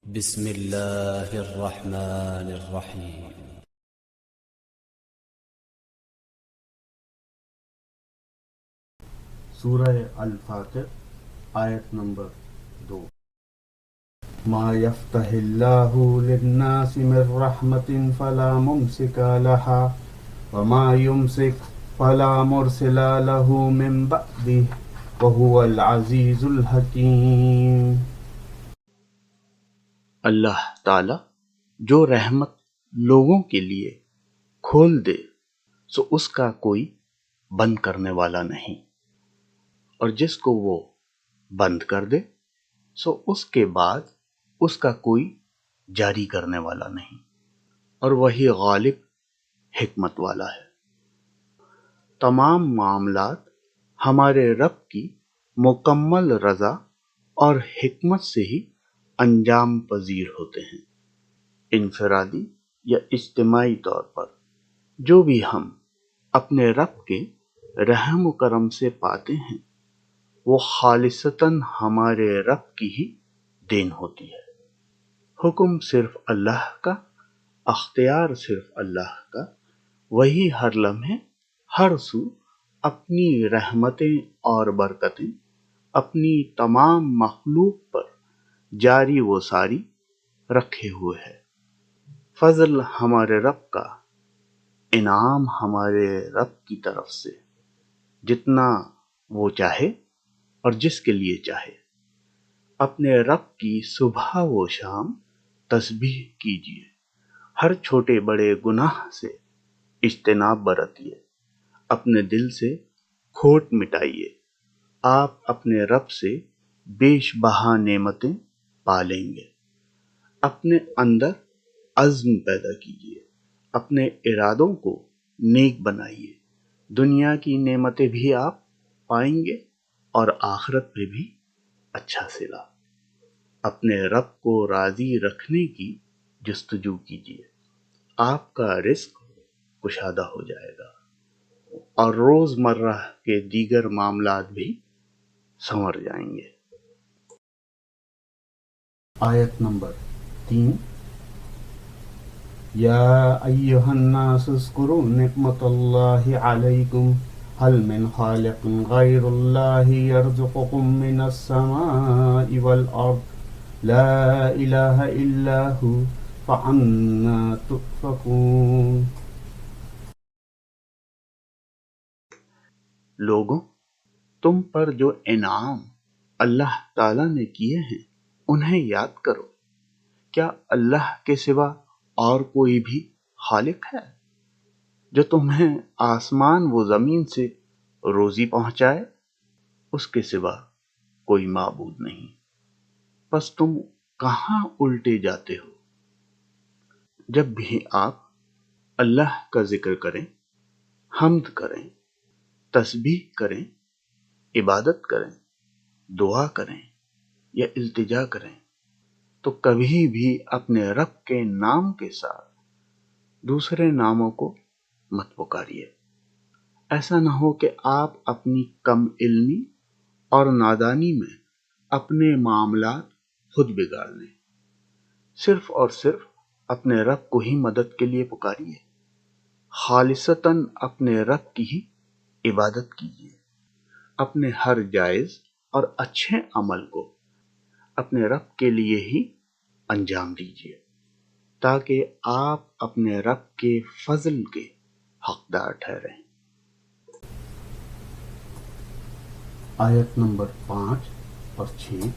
بسم الله الرحمن الرحيم. سورہ الفاتر آیت نمبر 2۔ ما یفتح اللہ للناس من رحمت فلا ممسک لها وما یمسک فلا مرسل له من بعده وهو العزیز الحکیم۔ اللہ تعالی جو رحمت لوگوں کے لیے کھول دے سو اس کا کوئی بند کرنے والا نہیں، اور جس کو وہ بند کر دے سو اس کے بعد اس کا کوئی جاری کرنے والا نہیں، اور وہی غالب حکمت والا ہے۔ تمام معاملات ہمارے رب کی مکمل رضا اور حکمت سے ہی انجام پذیر ہوتے ہیں۔ انفرادی یا اجتماعی طور پر جو بھی ہم اپنے رب کے رحم و کرم سے پاتے ہیں وہ خالصتاً ہمارے رب کی ہی دین ہوتی ہے۔ حکم صرف اللہ کا، اختیار صرف اللہ کا، وہی ہر لمحے ہر سو اپنی رحمتیں اور برکتیں اپنی تمام مخلوق پر جاری و ساری رکھے ہوئے ہے۔ فضل ہمارے رب کا، انعام ہمارے رب کی طرف سے، جتنا وہ چاہے اور جس کے لیے چاہے۔ اپنے رب کی صبح و شام تسبیح کیجیے، ہر چھوٹے بڑے گناہ سے اجتناب برتیے، اپنے دل سے کھوٹ مٹائیے، آپ اپنے رب سے بیش بہا نعمتیں پالیں گے۔ اپنے اندر عزم پیدا کیجیے، اپنے ارادوں کو نیک بنائیے، دنیا کی نعمتیں بھی آپ پائیں گے اور آخرت میں بھی اچھا صلہ۔ اپنے رب کو راضی رکھنے کی جستجو کیجیے، آپ کا رزق کشادہ ہو جائے گا اور روز مرہ کے دیگر معاملات بھی سنور جائیں گے۔ آیت نمبر 3۔ یا ایہا الناس اذکروا نعمت اللہ علیکم هل من خالق غیر اللہ یرزقکم من السماء والارض لا الہ الا ہو فانا تؤفکون۔ لوگوں، تم پر جو انعام اللہ تعالی نے کیے ہیں انہیں یاد کرو۔ کیا اللہ کے سوا اور کوئی بھی خالق ہے جو تمہیں آسمان و زمین سے روزی پہنچائے؟ اس کے سوا کوئی معبود نہیں، پس تم کہاں الٹے جاتے ہو؟ جب بھی آپ اللہ کا ذکر کریں، حمد کریں، تسبیح کریں، عبادت کریں، دعا کریں یا التجا کریں تو کبھی بھی اپنے رب کے نام کے ساتھ دوسرے ناموں کو مت پکاریے۔ ایسا نہ ہو کہ آپ اپنی کم علمی اور نادانی میں اپنے معاملات خود بگاڑ لیں۔ صرف اور صرف اپنے رب کو ہی مدد کے لیے پکاریے، خالصتاً اپنے رب کی ہی عبادت کیجیے۔ اپنے ہر جائز اور اچھے عمل کو اپنے رب کے لیے ہی انجام دیجیے تاکہ آپ اپنے رب کے فضل کے حقدار ٹھہریں۔ آیت نمبر 5 اور 6۔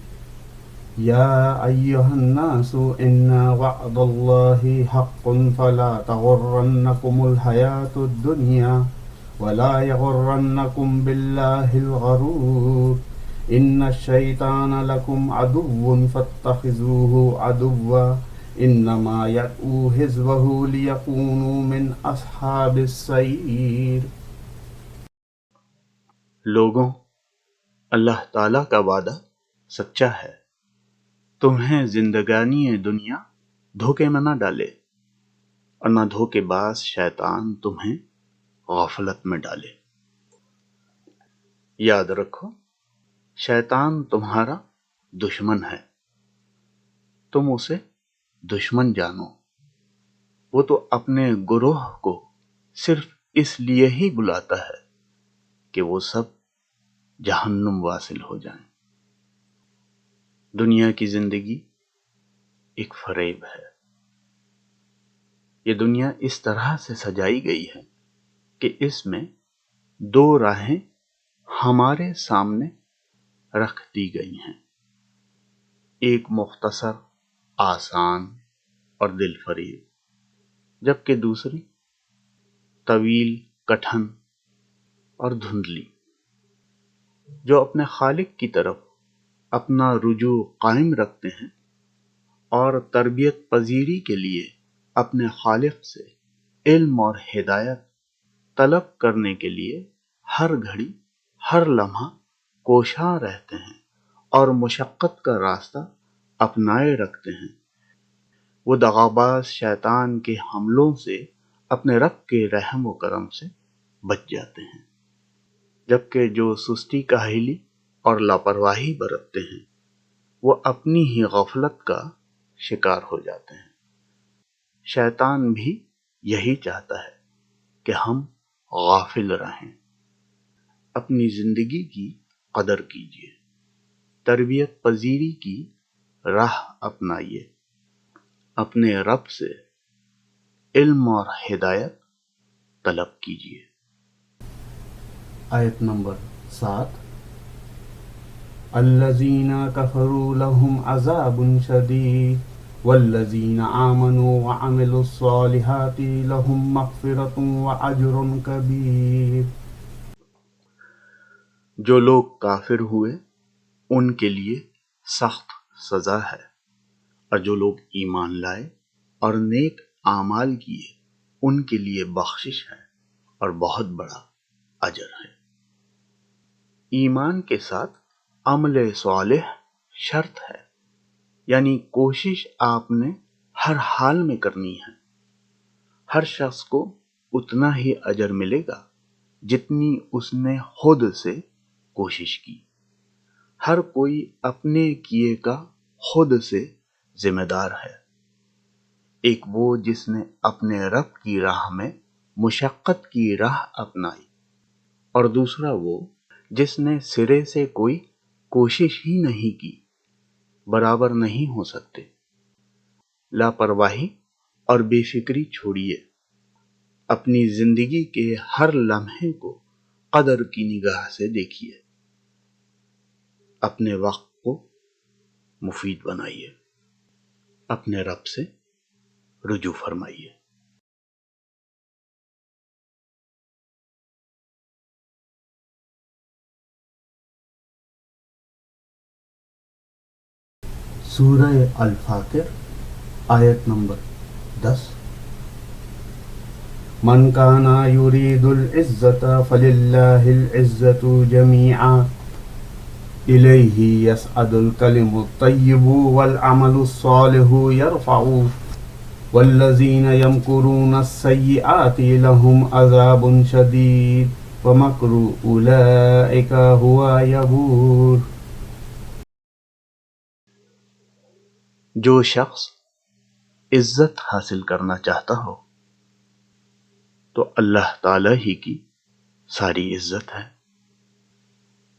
یا ایہا الناس ان وعد اللہ حق فلا تغرنکم الحیاۃ الدنیا ولا یغرنکم باللہ الغرور ان الشیطان لکم عدو فاتخذوہ عدوا انما یدعو حزبہ لیکونوا من اصحاب السعیر۔ لوگوں، اللہ تعالیٰ کا وعدہ سچا ہے، تمہیں زندگانی دنیا دھوکے میں نہ ڈالے اور نہ دھوکے باز شیطان تمہیں غفلت میں ڈالے۔ یاد رکھو، شیطان تمہارا دشمن ہے، تم اسے دشمن جانو، وہ تو اپنے گروہ کو صرف اس لیے ہی بلاتا ہے کہ وہ سب جہنم واصل ہو جائیں۔ دنیا کی زندگی ایک فریب ہے۔ یہ دنیا اس طرح سے سجائی گئی ہے کہ اس میں دو راہیں ہمارے سامنے رکھ دی گئی ہیں، ایک مختصر، آسان اور دل فریب، جبکہ دوسری طویل، کٹھن اور دھندلی۔ جو اپنے خالق کی طرف اپنا رجوع قائم رکھتے ہیں اور تربیت پذیری کے لیے اپنے خالق سے علم اور ہدایت طلب کرنے کے لیے ہر گھڑی، ہر لمحہ کوشاں رہتے ہیں اور مشقت کا راستہ اپنائے رکھتے ہیں، وہ دغاباز شیطان کے حملوں سے اپنے رب کے رحم و کرم سے بچ جاتے ہیں، جبکہ جو سستی کاہلی اور لاپرواہی برتتے ہیں وہ اپنی ہی غفلت کا شکار ہو جاتے ہیں۔ شیطان بھی یہی چاہتا ہے کہ ہم غافل رہیں۔ اپنی زندگی کی قدر کیجیے، تربیت پذیری کی راہ اپنائیے، اپنے رب سے علم اور ہدایت طلب کیجیے۔ آیت نمبر 7۔ الذین کفروا لهم عذاب شدید والذین آمنوا وعملوا الصالحات لهم مغفرۃ واجر کبیر۔ جو لوگ کافر ہوئے ان کے لیے سخت سزا ہے، اور جو لوگ ایمان لائے اور نیک اعمال کیے ان کے لیے بخشش ہے اور بہت بڑا اجر ہے۔ ایمان کے ساتھ عمل صالح شرط ہے، یعنی کوشش آپ نے ہر حال میں کرنی ہے۔ ہر شخص کو اتنا ہی اجر ملے گا جتنی اس نے خود سے کوشش کی۔ ہر کوئی اپنے کیے کا خود سے ذمہ دار ہے، ایک وہ جس نے اپنے رب کی راہ میں مشقت کی راہ اپنائی، اور دوسرا وہ جس نے سرے سے کوئی کوشش ہی نہیں کی۔ برابر نہیں ہو سکتے۔ لاپرواہی اور بے فکری چھوڑیے، اپنی زندگی کے ہر لمحے کو قدر کی نگاہ سے دیکھیے، اپنے وقت کو مفید بنائیے، اپنے رب سے رجوع فرمائیے۔ سورہ الفاتر، آیت نمبر 10۔ من کان یرید العزت فللہ العزت جمیعا الیہ یصعد الکلم الطیب والعمل الصالح یرفعہ والذین یمکرون السیئات لهم عذاب شدید ومکر اولئک هو یبور۔ جو شخص عزت حاصل کرنا چاہتا ہو تو اللہ تعالی ہی کی ساری عزت ہے۔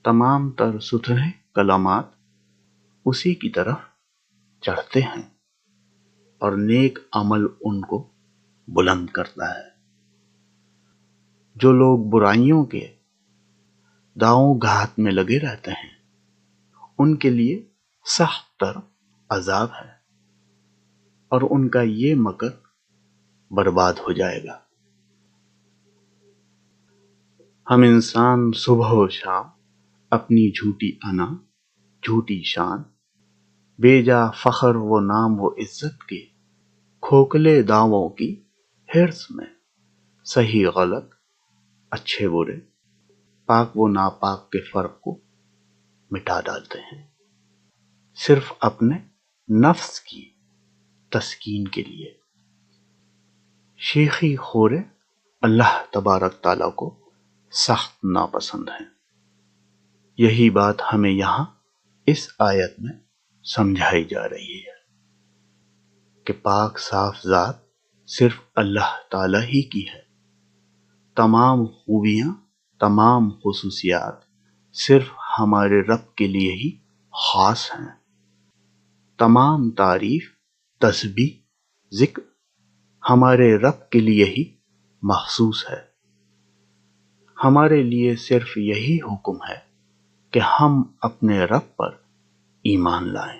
تمام تر ستھرے کلمات اسی کی طرف چڑھتے ہیں اور نیک عمل ان کو بلند کرتا ہے۔ جو لوگ برائیوں کے داؤں گھات میں لگے رہتے ہیں ان کے لیے سخت تر عذاب ہے، اور ان کا یہ مکر برباد ہو جائے گا۔ ہم انسان صبح و شام اپنی جھوٹی انا، جھوٹی شان، بے جا فخر و نام و عزت کے کھوکھلے دعووں کی حرص میں صحیح غلط، اچھے برے، پاک و ناپاک کے فرق کو مٹا ڈالتے ہیں، صرف اپنے نفس کی تسکین کے لیے۔ شیخی خورے اللہ تبارک تعالیٰ کو سخت ناپسند ہے۔ یہی بات ہمیں یہاں اس آیت میں سمجھائی جا رہی ہے۔ کہ پاک صاف ذات صرف اللہ تعالیٰ ہی کی ہے، تمام خوبیاں، تمام خصوصیات صرف ہمارے رب کے لیے ہی خاص ہیں، تمام تعریف، تسبیح، ذکر ہمارے رب کے لیے ہی مخصوص ہے۔ ہمارے لیے صرف یہی حکم ہے کہ ہم اپنے رب پر ایمان لائیں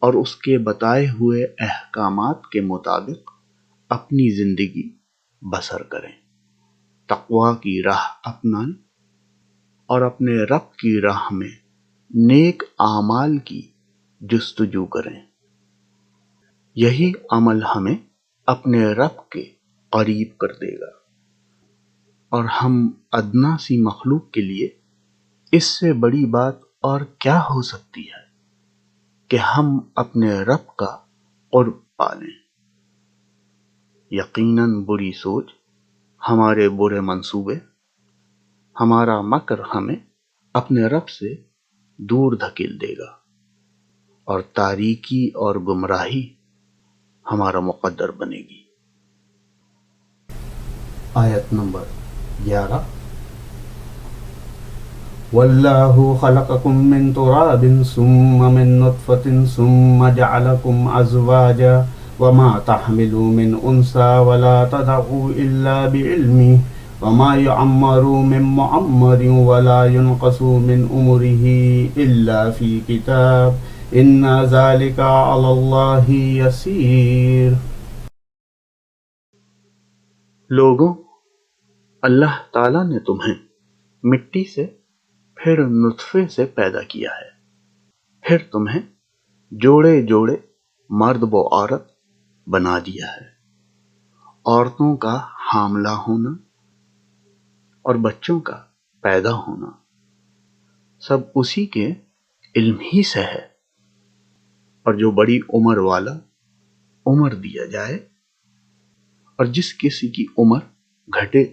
اور اس کے بتائے ہوئے احکامات کے مطابق اپنی زندگی بسر کریں، تقوی کی راہ اپنائیں اور اپنے رب کی راہ میں نیک اعمال کی جستجو کریں۔ یہی عمل ہمیں اپنے رب کے قریب کر دے گا، اور ہم ادنا سی مخلوق کے لیے اس سے بڑی بات اور کیا ہو سکتی ہے کہ ہم اپنے رب کا قرب پالیں۔ یقیناً بری سوچ، ہمارے برے منصوبے، ہمارا مکر ہمیں اپنے رب سے دور دھکیل دے گا، اور تاریکی اور گمراہی ہمارا مقدر بنے گی۔ آیت نمبر 11۔ واللہ خلقکم من تراب ثم من نطفة ثم جعلکم ازواجا وما تحمل من انثى ولا تضع الا بعلمه وما يعمر من معمر ولا ينقص من عمره الا في كتاب ان ذلك على الله يسير۔ لوگوں، اللہ تعالیٰ نے تمہیں مٹی سے پھر نطفے سے پیدا کیا ہے، پھر تمہیں جوڑے جوڑے مرد و عورت بنا دیا ہے۔ عورتوں کا حاملہ ہونا اور بچوں کا پیدا ہونا سب اسی کے علم ہی سے ہے، اور جو بڑی عمر والا عمر دیا جائے اور جس کسی کی عمر گھٹے،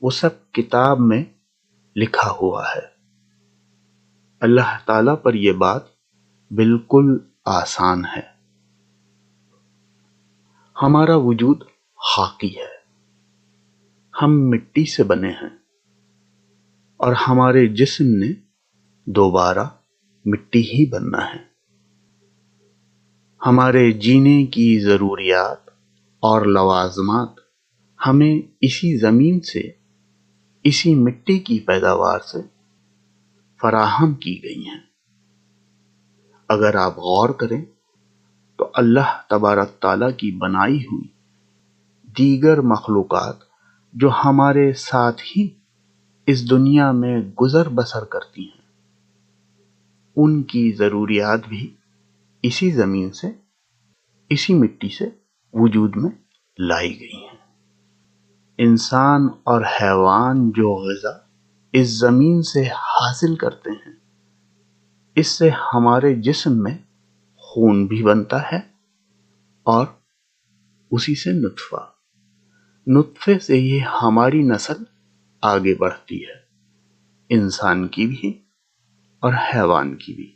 وہ سب کتاب میں لکھا ہوا ہے۔ اللہ تعالیٰ پر یہ بات بالکل آسان ہے۔ ہمارا وجود خاکی ہے، ہم مٹی سے بنے ہیں، اور ہمارے جسم نے دوبارہ مٹی ہی بننا ہے۔ ہمارے جینے کی ضروریات اور لوازمات ہمیں اسی زمین سے، اسی مٹی کی پیداوار سے فراہم کی گئی ہیں۔ اگر آپ غور کریں تو اللہ تبارک تعالیٰ کی بنائی ہوئی دیگر مخلوقات جو ہمارے ساتھ ہی اس دنیا میں گزر بسر کرتی ہیں، ان کی ضروریات بھی اسی زمین سے، اسی مٹی سے وجود میں لائی گئی ہیں۔ انسان اور حیوان جو غذا اس زمین سے حاصل کرتے ہیں، اس سے ہمارے جسم میں خون بھی بنتا ہے، اور اسی سے نطفے سے ہی ہماری نسل آگے بڑھتی ہے، انسان کی بھی اور حیوان کی بھی۔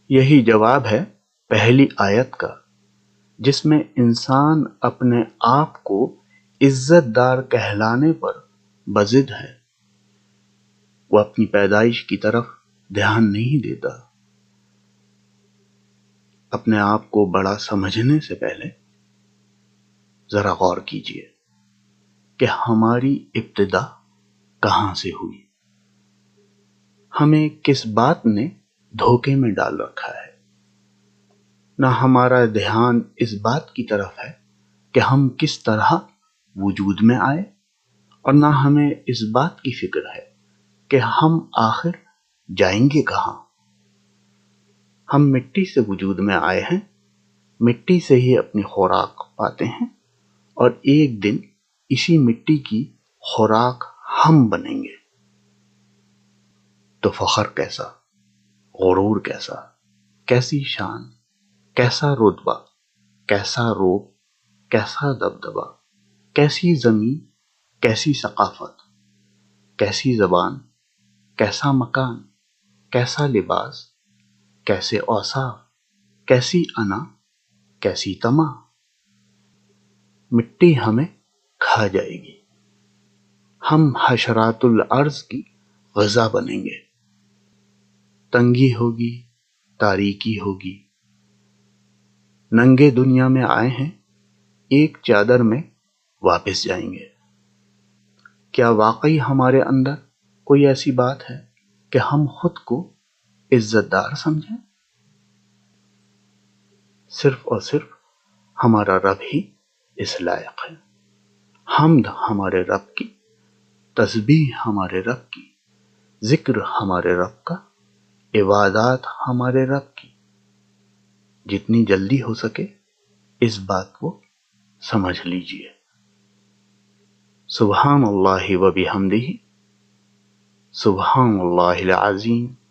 یہی جواب ہے پہلی آیت کا، جس میں انسان اپنے آپ کو عزت دار کہلانے پر بضد ہے۔ وہ اپنی پیدائش کی طرف دھیان نہیں دیتا۔ اپنے آپ کو بڑا سمجھنے سے پہلے ذرا غور کیجئے کہ ہماری ابتدا کہاں سے ہوئی، ہمیں کس بات نے دھوکے میں ڈال رکھا ہے۔ نہ ہمارا دھیان اس بات کی طرف ہے کہ ہم کس طرح وجود میں آئے، اور نہ ہمیں اس بات کی فکر ہے کہ ہم آخر جائیں گے کہاں۔ ہم مٹی سے وجود میں آئے ہیں، مٹی سے ہی اپنی خوراک پاتے ہیں، اور ایک دن اسی مٹی کی خوراک ہم بنیں گے۔ تو فخر کیسا، غرور کیسا، کیسی شان، کیسا رتبہ، کیسا روب، کیسا دبدبہ، کیسی زمین، کیسی ثقافت، کیسی زبان، کیسا مکان، کیسا لباس، کیسے اوصاف، کیسی انا، کیسی طمع، مٹی ہمیں کھا جائے گی، ہم حشرات الارض کی غذا بنیں گے، تنگی ہوگی، تاریکی ہوگی، ننگے دنیا میں آئے ہیں، ایک چادر میں واپس جائیں گے۔ کیا واقعی ہمارے اندر کوئی ایسی بات ہے کہ ہم خود کو عزت دار سمجھیں؟ صرف اور صرف ہمارا رب ہی اس لائق ہے۔ حمد ہمارے رب کی، تسبیح ہمارے رب کی، ذکر ہمارے رب کا، عبادات ہمارے رب کی۔ جتنی جلدی ہو سکے اس بات کو سمجھ لیجئے۔ سبحان اللہ و بحمدہ، سبحان اللہ العظیم۔